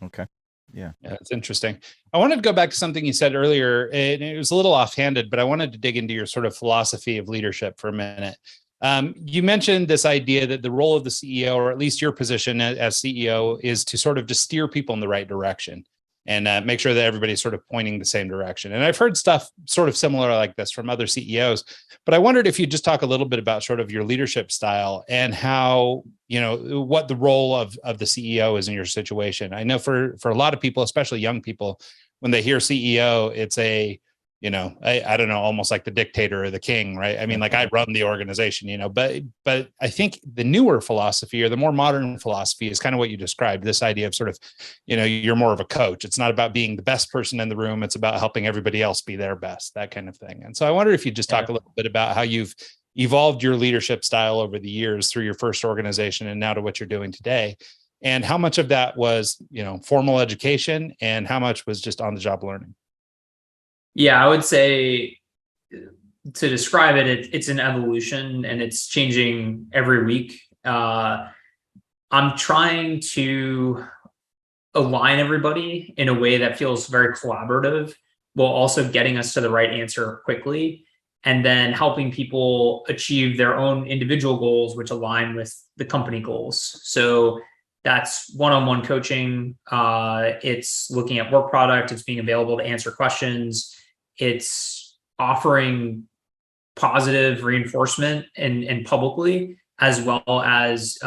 Okay. Yeah, it's interesting. I wanted to go back to something you said earlier, and it was a little offhanded, but I wanted to dig into your sort of philosophy of leadership for a minute. You mentioned this idea that the role of the CEO, or at least your position as CEO, is to sort of just steer people in the right direction and make sure that everybody's sort of pointing the same direction. And I've heard stuff sort of similar like this from other CEOs, but I wondered if you'd just talk a little bit about sort of your leadership style and how, what the role of the CEO is in your situation. I know for a lot of people, especially young people, when they hear CEO, it's I don't know, almost like the dictator or the king, right? I mean, like I run the organization, but I think the newer philosophy or the more modern philosophy is kind of what you described, this idea of sort of, you're more of a coach. It's not about being the best person in the room. It's about helping everybody else be their best, that kind of thing. And so I wonder if you just talk a little bit about how you've evolved your leadership style over the years through your first organization and now to what you're doing today. And how much of that was, formal education and how much was just on the job learning? Yeah, I would say to describe it, it's an evolution and it's changing every week. I'm trying to align everybody in a way that feels very collaborative, while also getting us to the right answer quickly, and then helping people achieve their own individual goals, which align with the company goals. So that's one-on-one coaching. It's looking at work product. It's being available to answer questions. It's offering positive reinforcement and publicly, as well as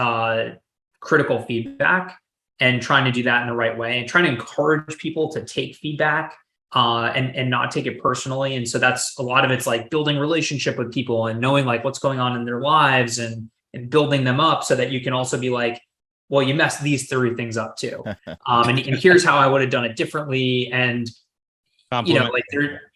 critical feedback, and trying to do that in the right way, and trying to encourage people to take feedback and not take it personally. And so that's a lot of it's like building relationship with people and knowing like what's going on in their lives, and building them up so that you can also be like, well, you messed these 3 things up too. And here's how I would have done it differently. And, you know, like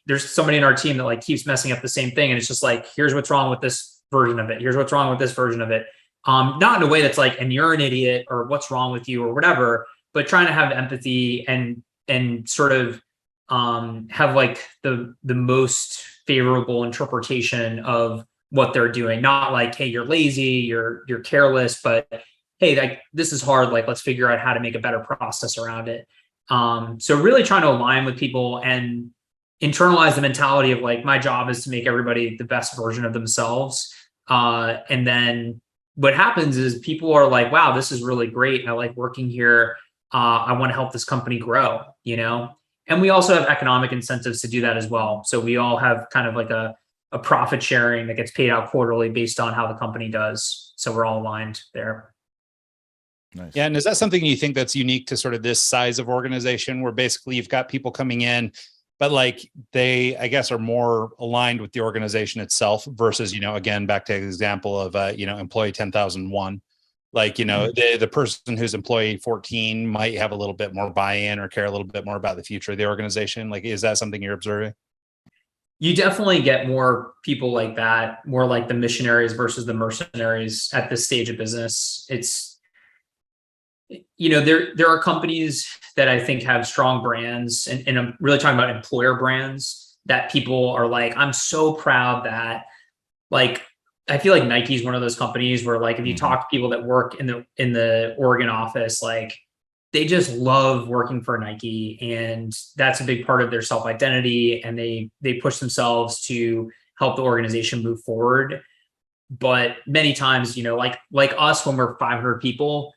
there's somebody in our team that like keeps messing up the same thing. And it's just like, here's what's wrong with this version of it. Here's what's wrong with this version of it. Not in a way that's like, and you're an idiot or what's wrong with you or whatever, but trying to have empathy and sort of have like the most favorable interpretation of what they're doing. Not like, hey, you're lazy, you're careless, but hey, like this is hard. Like, let's figure out how to make a better process around it. So really trying to align with people and internalize the mentality of like, my job is to make everybody the best version of themselves. And then what happens is people are like, wow, this is really great. I like working here. I want to help this company grow, you know? And we also have economic incentives to do that as well. So we all have kind of like a profit sharing that gets paid out quarterly based on how the company does. So we're all aligned there. Nice. Yeah. And is that something you think that's unique to sort of this size of organization, where basically you've got people coming in, but like they, I guess, are more aligned with the organization itself versus, you know, again, back to the example of, you know, employee 10,001, like, you know, the person who's employee 14 might have a little bit more buy-in or care a little bit more about the future of the organization. Like, is that something you're observing? You definitely get more people like that, more like the missionaries versus the mercenaries at this stage of business. It's, you know, there are companies that I think have strong brands, and I'm really talking about employer brands that people are like, I'm so proud that, like, I feel like Nike's one of those companies where like, if you talk to people that work in the Oregon office, like they just love working for Nike, and that's a big part of their self-identity, and they push themselves to help the organization move forward. But many times, you know, like us, when we're 500 people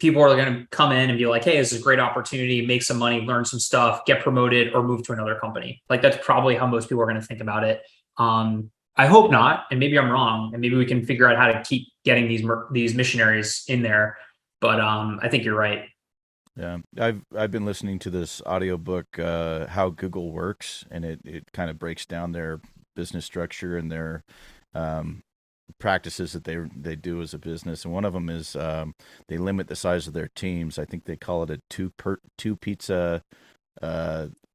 are going to come in and be like, hey, this is a great opportunity, make some money, learn some stuff, get promoted, or move to another company. Like that's probably how most people are going to think about it. I hope not. And maybe I'm wrong. And maybe we can figure out how to keep getting these missionaries in there. But I think you're right. Yeah. I've been listening to this audiobook, How Google Works, and it kind of breaks down their business structure and their practices that they do as a business. And one of them is they limit the size of their teams. I think they call it a two pizza.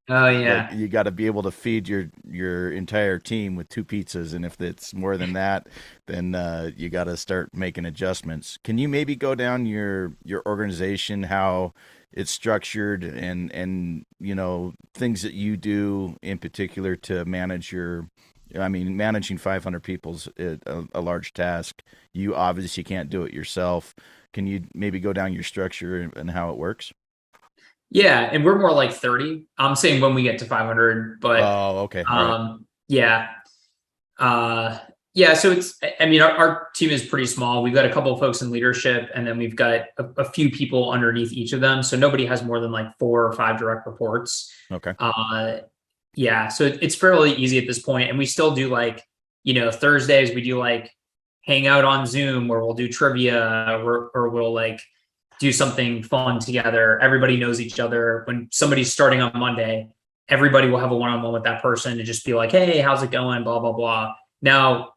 Oh yeah. You got to be able to feed your entire team with 2 pizzas, and if it's more than that, then you got to start making adjustments. Can you maybe go down your organization, how it's structured, and you know, things that you do in particular to manage managing 500 people's a large task. You obviously can't do it yourself. Can you maybe go down your structure and how it works? Yeah, and we're more like 30. I'm saying when we get to 500, but okay. Yeah. So it's, I mean, our team is pretty small. We've got a couple of folks in leadership, and then we've got a few people underneath each of them. So nobody has more than like 4 or 5 direct reports. Okay. Yeah, so it's fairly easy at this point. And we still do like, you know, Thursdays we do like hang out on Zoom, where we'll do trivia, or we'll like do something fun together. Everybody knows each other. When somebody's starting on Monday, everybody will have a one-on-one with that person and just be like, hey, how's it going? Blah, blah, blah. Now,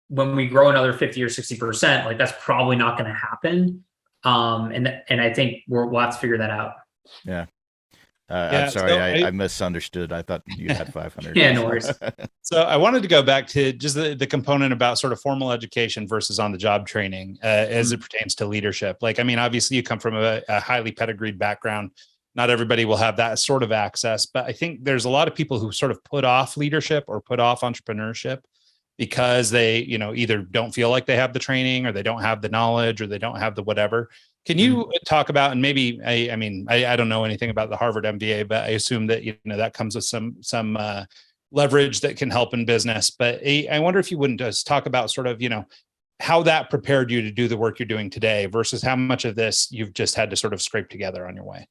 when we grow another 50 or 60%, like that's probably not going to happen. And I think we'll have to figure that out. Yeah. I'm sorry, I misunderstood. I thought you had 500. Yeah, no worries. So I wanted to go back to just the component about sort of formal education versus on-the-job training as it pertains to leadership. Like, I mean, obviously you come from a highly pedigreed background. Not everybody will have that sort of access, but I think there's a lot of people who sort of put off leadership or put off entrepreneurship because they, you know, either don't feel like they have the training, or they don't have the knowledge, or they don't have the whatever. Can you talk about, and maybe, I mean, I don't know anything about the Harvard MBA, but I assume that, that comes with some leverage that can help in business. But I wonder if you wouldn't just talk about sort of, how that prepared you to do the work you're doing today versus how much of this you've just had to sort of scrape together on your way.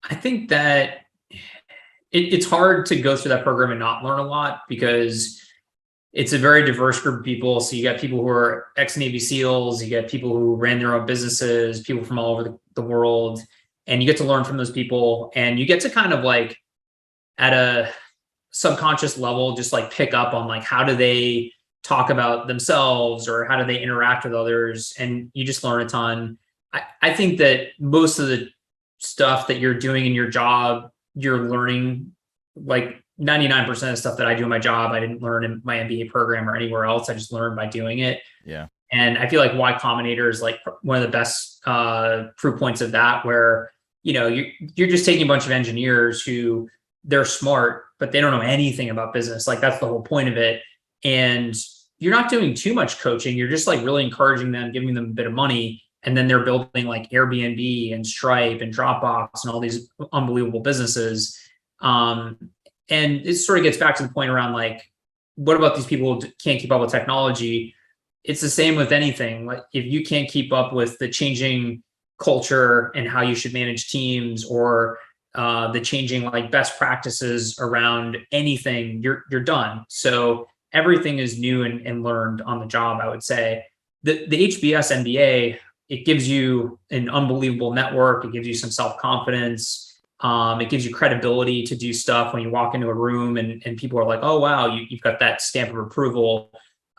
I think that it's hard to go through that program and not learn a lot, because it's a very diverse group of people. So you got people who are ex-Navy SEALs, you got people who ran their own businesses, people from all over the world, and you get to learn from those people, and you get to kind of like at a subconscious level, just like pick up on like, how do they talk about themselves or how do they interact with others? And you just learn a ton. I think that most of the stuff that you're doing in your job, you're learning. Like 99% of the stuff that I do in my job, I didn't learn in my MBA program or anywhere else. I just learned by doing it. Yeah. And I feel like Y Combinator is like one of the best proof points of that, where, you're just taking a bunch of engineers who they're smart, but they don't know anything about business. Like that's the whole point of it. And you're not doing too much coaching. You're just like really encouraging them, giving them a bit of money. And then they're building like Airbnb and Stripe and Dropbox and all these unbelievable businesses. And it sort of gets back to the point around like, what about these people who can't keep up with technology? It's the same with anything. Like if you can't keep up with the changing culture and how you should manage teams, or the changing like best practices around anything, you're done. So everything is new and learned on the job, I would say. The HBS MBA, it gives you an unbelievable network. It gives you some self-confidence. It gives you credibility to do stuff when you walk into a room and people are like, oh, wow, you've got that stamp of approval.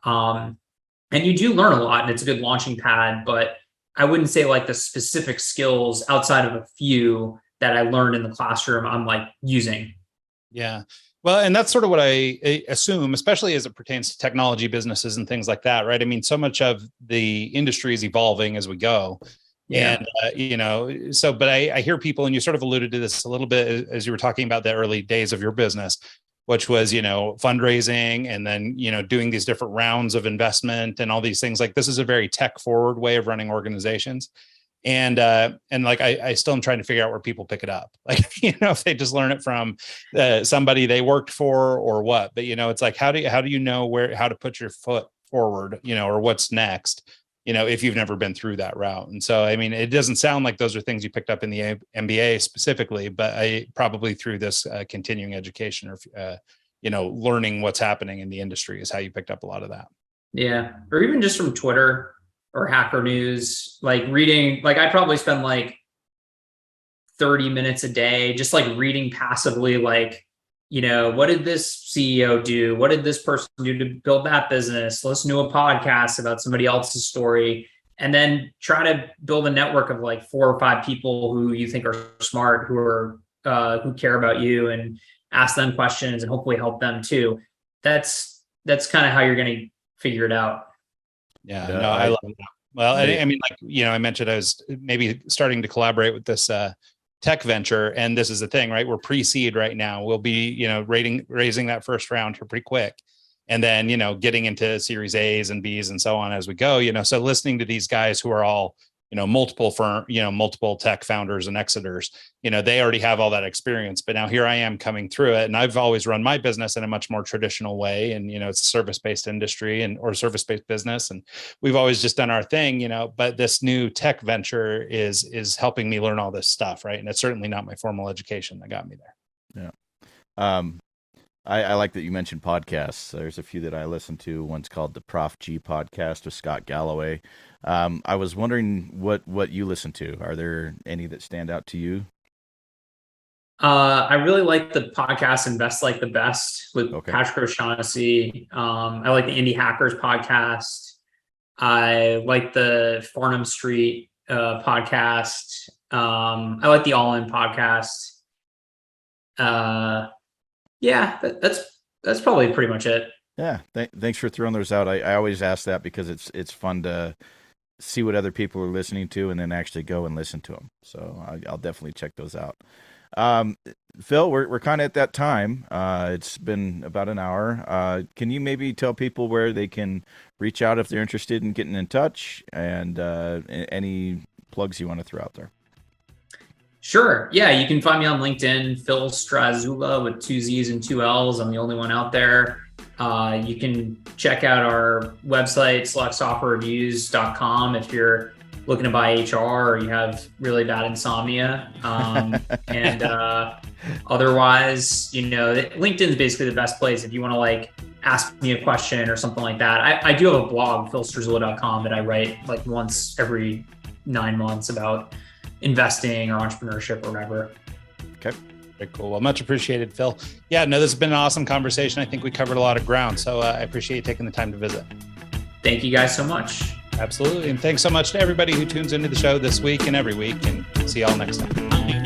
And you do learn a lot, and it's a good launching pad, but I wouldn't say like the specific skills outside of a few that I learned in the classroom I'm like using. Yeah. Well, and that's sort of what I assume, especially as it pertains to technology businesses and things like that, right? I mean, so much of the industry is evolving as we go. Yeah. And, but I hear people, and you sort of alluded to this a little bit as you were talking about the early days of your business, which was, fundraising and then, doing these different rounds of investment and all these things. Like this is a very tech forward way of running organizations. And like, I still am trying to figure out where people pick it up. Like, if they just learn it from somebody they worked for or what, but it's like, how do you know how to put your foot forward, or what's next, if you've never been through that route. And so, I mean, it doesn't sound like those are things you picked up in the MBA specifically, but I probably through this continuing education or, learning what's happening in the industry is how you picked up a lot of that. Yeah. Or even just from Twitter or Hacker News, like reading, like I probably spend like 30 minutes a day, just like reading passively, like, what did this CEO do? What did this person do to build that business? Listen to a podcast about somebody else's story, and then try to build a network of like 4 or 5 people who you think are smart, who care about you, and ask them questions and hopefully help them too. That's kind of how you're going to figure it out. Yeah, no, I love that. Well, I mean, like, I mentioned I was maybe starting to collaborate with this tech venture, and this is the thing, right? We're pre-seed right now. We'll be, raising that first round here pretty quick. And then, getting into series A's and B's and so on as we go, so listening to these guys who are all, multiple tech founders and exiters, they already have all that experience, but now here I am coming through it. And I've always run my business in a much more traditional way. And, it's a service-based industry or service-based business. And we've always just done our thing, but this new tech venture is helping me learn all this stuff. Right. And it's certainly not my formal education that got me there. Yeah. I like that you mentioned podcasts. There's a few that I listen to. One's called the Prof G podcast with Scott Galloway. I was wondering what you listen to. Are there any that stand out to you? I really like the podcast Invest Like the Best with Patrick O'Shaughnessy. I like the Indie Hackers podcast. I like the Farnham Street podcast. I like the All In podcast. Yeah, that's probably pretty much it. Yeah, thanks for throwing those out. I always ask that because it's fun to see what other people are listening to and then actually go and listen to them. So I'll definitely check those out. Phil, we're kind of at that time. It's been about an hour. Can you maybe tell people where they can reach out if they're interested in getting in touch, and any plugs you want to throw out there? Sure. Yeah, you can find me on LinkedIn, Phil Strazzulla with 2 Z's and 2 L's. I'm the only one out there. You can check out our website, SelectSoftwareReviews.com, if you're looking to buy HR or you have really bad insomnia. And otherwise, LinkedIn is basically the best place if you want to like ask me a question or something like that. I do have a blog, philstrazzulla.com, that I write like once every 9 months about investing or entrepreneurship or whatever. Okay. Very cool. Well, much appreciated, Phil. Yeah, no, this has been an awesome conversation. I think we covered a lot of ground. So I appreciate you taking the time to visit. Thank you guys so much. Absolutely. And thanks so much to everybody who tunes into the show this week and every week. And see y'all next time.